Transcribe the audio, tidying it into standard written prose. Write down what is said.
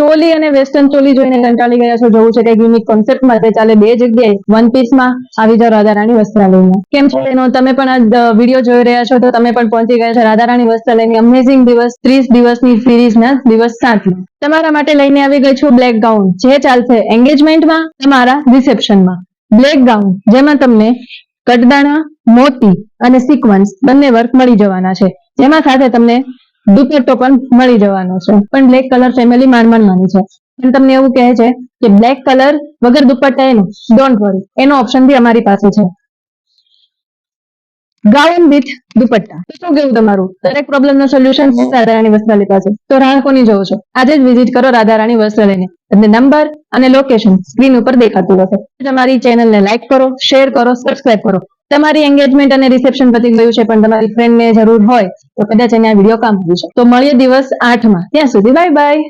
ચોલી અને વેસ્ટર્ન ચોલી જોઈને કંટાળી ગયા છો, જોવું છે કઈક યુનિક કોન્સેપ્ટ માટે ચાલે બે જગ્યાએ વન પીસ માં આવી જાઓ રાધારાણી વસ્ત્રાલયમાં. કેમ છે એનો તમે પણ આ વિડીયો જોઈ રહ્યા છો તો તમે પણ પહોંચી ગયા છો રાધારાણી વસ્ત્રાલયની અમેઝિંગ દિવસ 30 દિવસની સિરીઝના દિવસ 7 તમારા માટે લઈને આવી ગઈ છું બ્લેક ગાઉન, જે ચાલશે એન્ગેજમેન્ટમાં, તમારા રિસેપ્શનમાં. બ્લેક ગાઉન જેમાં તમને કટદાણા, મોતી અને સિક્વન્સ બંને વર્ક મળી જવાના છે, જેમાં સાથે તમને દુપટ્ટો પણ મળી જવાનો છે. પણ બ્લેક કલર ફેમિલી માંડ માની છે, પણ તમને એવું કહે છે કે બ્લેક કલર વગર દુપટ્ટા એનું ડોન્ટ વરી, એનો ઓપ્શન બી અમારી પાસે છે. ગાઉન વિથ દુપટ્ટા, તો શું કેવું તમારું? દરેક પ્રોબ્લેમ નો સોલ્યુશન રાધારાણી વસ્ત્રાલય પાસે. તો રાહ કોની જોવો છો? આજે જ વિઝિટ કરો રાધારાણી વસ્ત્રાલયને. તમને નંબર અને લોકેશન સ્ક્રીન ઉપર દેખાતું હશે. તમારી ચેનલને લાઈક કરો, શેર કરો, સબસ્ક્રાઇબ કરો. તમારી એંગેજમેન્ટ અને રિસેપ્શન પતી ગયું છે પણ તમારી ફ્રેન્ડને જરૂર હોય તો કદાચ એને આ વિડીયો કામ આવી છે. તો મળીએ દિવસ 8 માં. ત્યાં સુધી બાય બાય.